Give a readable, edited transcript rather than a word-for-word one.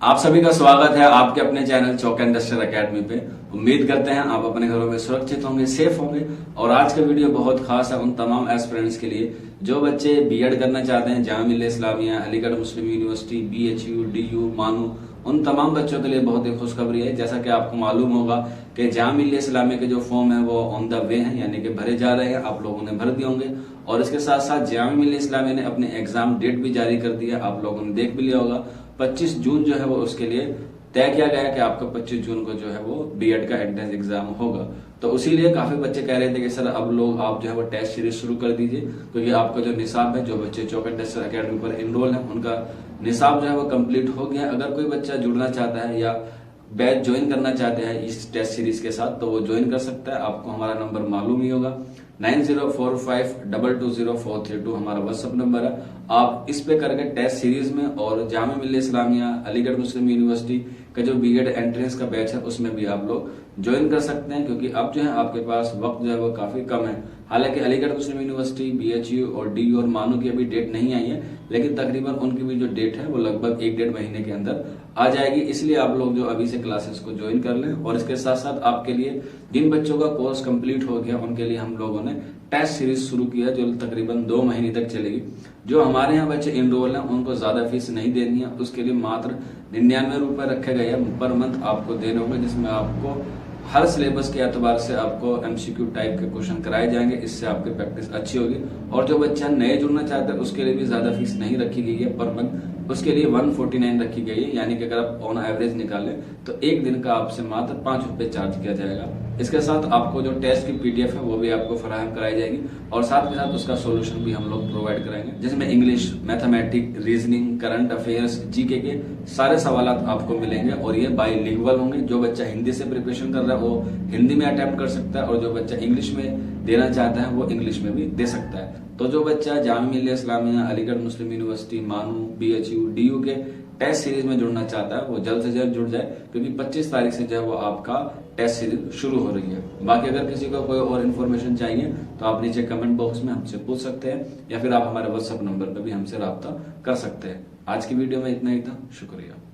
आप सभी का स्वागत है आपके अपने चैनल चौक इंडस्ट्रियल एकेडमी पे। उम्मीद करते हैं आप अपने घरों में सुरक्षित होंगे, सेफ होंगे। और आज का वीडियो बहुत खास है उन तमाम एस्पिरेंट्स के लिए जो बच्चे बीएड करना चाहते हैं जामिया मिल्लिया इस्लामिया, अलीगढ़ मुस्लिम यूनिवर्सिटी, बीएचयू, डीयू, मानू। उन तमाम बच्चों के लिए बहुत ही खुशखबरी है। जैसा कि आपको मालूम होगा कि जामिया मिल्लिया इस्लामिया के जो फॉर्म है वो ऑन द वे हैं, यानी कि भरे जा रहे हैं। आप लोगों ने भर दिए होंगे और इसके साथ साथ जामिया मिल्लिया इस्लामिया ने अपने एग्जाम डेट भी जारी कर दी है। आप लोगों ने देख भी लिया होगा 25 जून जो है वो उसके लिए तय किया गया है कि आपका 25 जून को जो है वो बीएड का एंट्रेंस एग्जाम होगा। तो उसीलिए काफी बच्चे कह रहे थे कि सर अब लोग आप जो है वो टेस्ट सीरीज शुरू कर दीजिए, क्योंकि आपका जो निसाब है, जो बच्चे चौक इंडस्ट्रियल एकेडमी पर इनरोल है उनका निसाब जो है वो कंप्लीट हो गया। अगर कोई बच्चा जुड़ना चाहता है या बैच ज्वाइन करना चाहते हैं इस टेस्ट सीरीज के साथ तो वो ज्वाइन कर सकता है। आपको हमारा नंबर मालूम ही होगा, 9045220432 हमारा व्हाट्सएप नंबर है। आप इस पे करके टेस्ट सीरीज में और जामिया मिल्लिया इस्लामिया, अलीगढ़ मुस्लिम यूनिवर्सिटी का जो बीएड एंट्रेंस का बैच है उसमें भी आप लोग ज्वाइन कर सकते हैं, क्योंकि अब जो है आपके पास वक्त जो है वो काफी कम है। हालांकि अलीगढ़ मुस्लिम यूनिवर्सिटी, बीएचयू और डीयू और मानू की अभी डेट नहीं आई है, लेकिन तकरीबन उनकी भी जो डेट है वो लगभग 1-1.5 महीने के अंदर आ जाएगी। इसलिए आप लोग जो अभी से क्लासेस को ज्वाइन कर लें। और इसके साथ साथ आपके लिए जिन बच्चों का कोर्स कंप्लीट हो गया उनके लिए हम लोगों ने टेस्ट सीरीज शुरू किया जो तकरीबन 2 महीने तक चलेगी। जो हमारे यहाँ बच्चे इनरोल हैं उनको ज्यादा फीस नहीं देनी है, उसके लिए मात्र 99 रुपए रखे गए हैं पर मंथ आपको देने होंगे, जिसमें आपको हर सिलेबस के एतबार से आपको एमसीक्यू टाइप के क्वेश्चन कराए जाएंगे। इससे आपकी प्रैक्टिस अच्छी होगी। और जो बच्चा नए जुड़ना चाहते हैं उसके लिए भी ज्यादा फीस नहीं रखी गई है पर मंथ, उसके लिए 149 रखी गई है। यानी कि अगर आप ऑन एवरेज निकालें तो एक दिन का आपसे मात्र 5 रुपए चार्ज किया जाएगा। इसके साथ आपको जो टेस्ट की पीडीएफ है वो भी आपको फराहम कराई जाएगी और साथ के साथ उसका सोल्यूशन भी हम लोग प्रोवाइड कराएंगे, जिसमें English, mathematics, reasoning, current affairs, GK के सारे सवाल आपको मिलेंगे और ये बाइलिंगुअल होंगे। जो बच्चा हिंदी से प्रिपरेशन कर रहा है वो हिंदी में अटेम्प्ट कर सकता है और जो बच्चा इंग्लिश में देना चाहता है वो इंग्लिश में भी दे सकता है। तो जो बच्चा जामिया मिल्लिया इस्लामिया, अलीगढ़ मुस्लिम यूनिवर्सिटी, मानू, बीएचयू, डीयू के टेस्ट सीरीज में जुड़ना चाहता है वो जल्द से जल्द जुड़ जाए, क्योंकि 25 तारीख से जो है वो आपका टेस्ट सीरीज शुरू हो रही है। बाकी अगर किसी को कोई और इन्फॉर्मेशन चाहिए तो आप नीचे कमेंट बॉक्स में हमसे पूछ सकते हैं या फिर आप हमारे व्हाट्सएप नंबर पर भी हमसे राब्ता कर सकते हैं। आज की वीडियो में इतना ही था। शुक्रिया।